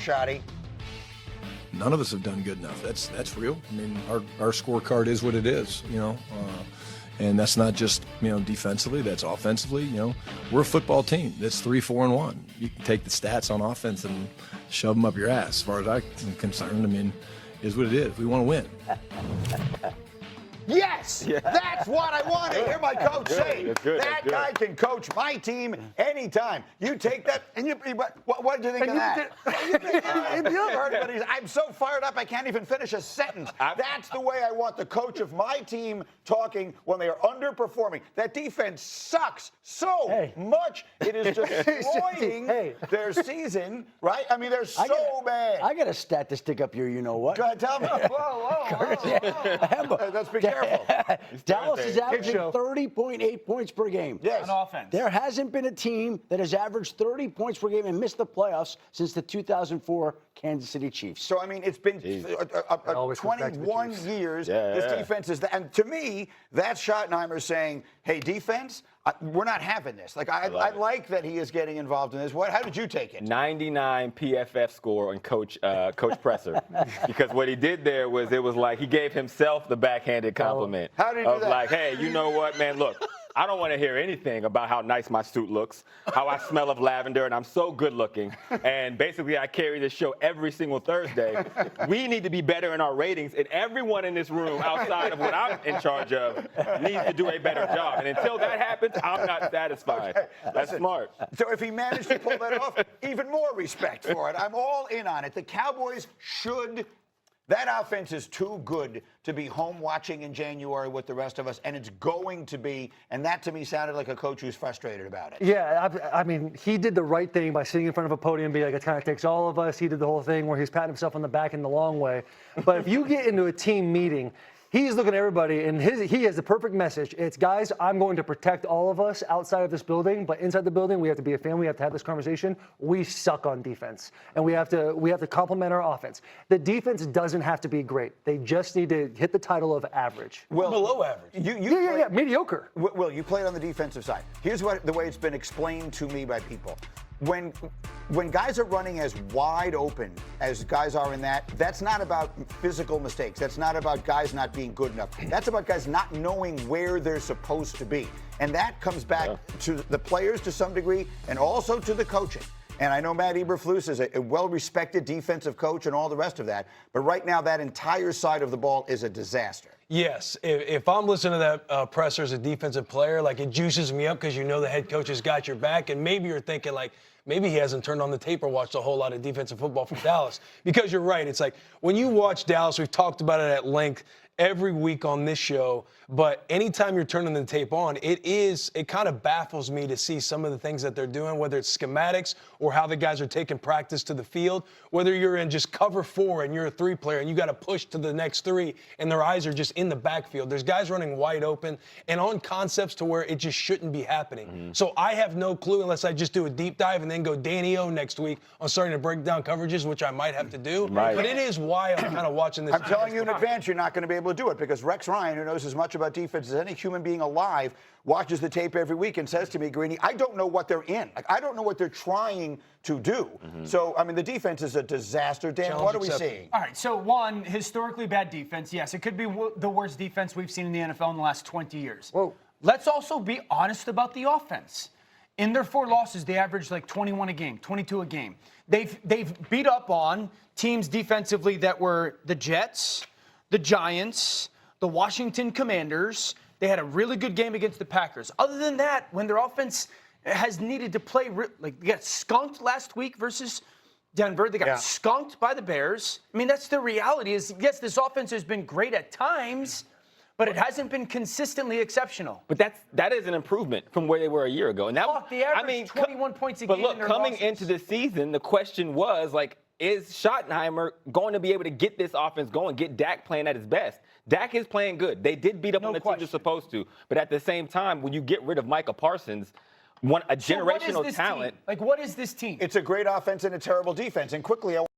Shoddy. None of us have done good enough. That's real. I mean, our scorecard is what it is, and that's not just defensively. That's offensively. We're a football team. That's 3-4-1. You can take the stats on offense and shove them up your ass. As far as I'm concerned, I mean, is what it is. We want to win. Yes, that's what I want to hear my coach say. That guy can coach my team anytime. You take that, and what do you think of that? You heard what I'm so fired up I can't even finish a sentence. That's the way I want the coach of my team talking when they are underperforming. That defense sucks so much. It is destroying their season, right? I mean, they're so bad. I got a stat to stick up here, you know what? Go ahead, tell me. Whoa. Let's be careful. Dallas is averaging 30.8 points per game. Yes. On offense. There hasn't been a team that has averaged 30 points per game and missed the playoffs since the 2004 Kansas City Chiefs. So, I mean, it's been 21 years. This defense is, and to me, that's Schottenheimer saying, hey, defense, we're not having this. Like, I like that he is getting involved in this. How did you take it? 99 PFF score on Coach Presser. Because what he did there was, it was like he gave himself the backhanded compliment. How did he do that? Like, hey, you know what, man, look. I don't want to hear anything about how nice my suit looks, how I smell of lavender, and I'm so good looking. And basically, I carry this show every single Thursday. We need to be better in our ratings, and everyone in this room, outside of what I'm in charge of, needs to do a better job. And until that happens, I'm not satisfied. Okay, that's smart. So if he managed to pull that off, even more respect for it. I'm all in on it. The Cowboys should. That offense is too good to be home watching in January with the rest of us, and it's going to be, and that to me sounded like a coach who's frustrated about it. Yeah, I mean, he did the right thing by sitting in front of a podium and being like, it kind of takes all of us. He did the whole thing where he's patting himself on the back in the long way. But if you get into a team meeting, he's looking at everybody, and he has the perfect message. It's, guys, I'm going to protect all of us outside of this building, but inside the building, we have to be a family. We have to have this conversation. We suck on defense, and we have to complement our offense. The defense doesn't have to be great. They just need to hit the title of average. Well, below average. Yeah, mediocre. Well, you played on the defensive side. Here's the way it's been explained to me by people. When guys are running as wide open as guys are in that's not about physical mistakes. That's not about guys not being good enough. That's about guys not knowing where they're supposed to be. And that comes back to the players to some degree and also to the coaching. And I know Matt Eberflus is a well-respected defensive coach and all the rest of that. But right now, that entire side of the ball is a disaster. Yes. If I'm listening to that presser as a defensive player, like, it juices me up because you know the head coach has got your back. And maybe you're thinking, like, maybe he hasn't turned on the tape or watched a whole lot of defensive football from Dallas. Because you're right. It's like when you watch Dallas, we've talked about it at length every week on this show, but anytime you're turning the tape on, it kind of baffles me to see some of the things that they're doing, whether it's schematics or how the guys are taking practice to the field, whether you're in just cover 4 and you're a 3 player and you got to push to the next 3 and their eyes are just in the backfield. There's guys running wide open and on concepts to where it just shouldn't be happening. So I have no clue unless I just do a deep dive and then go Danny O next week on starting to break down coverages, which I might have to do. Right. But it is why I'm kind of watching this. I'm telling you in advance, you're not going to be able to do it because Rex Ryan, who knows as much about defense as any human being alive, watches the tape every week and says to me, Greeny, I don't know what they're in. Like, I don't know what they're trying to do. So, I mean, the defense is a disaster. Dan, Challenge what are we accepted. seeing? All right, so one, historically bad defense. Yes, it could be the worst defense we've seen in the NFL in the last 20 years. Whoa. Let's also be honest about the offense. In their 4 losses, they averaged like 21 a game, 22 a game. They've beat up on teams defensively that were the Jets, the Giants, the Washington Commanders. They had a really good game against the Packers. Other than that, when their offense has needed to play, like they got skunked last week versus Denver. They got skunked by the Bears. I mean, that's the reality is, yes, this offense has been great at times, but it hasn't been consistently exceptional. But that is an improvement from where they were a year ago. And that, they averaged 21 points a game. But look, in their coming losses. into the season, the question was, like, is Schottenheimer going to be able to get this offense going, get Dak playing at his best? Dak is playing good. They did beat up on the team they're supposed to. But at the same time, when you get rid of Micah Parsons, a generational talent. Like, what is this team? It's a great offense and a terrible defense. And quickly,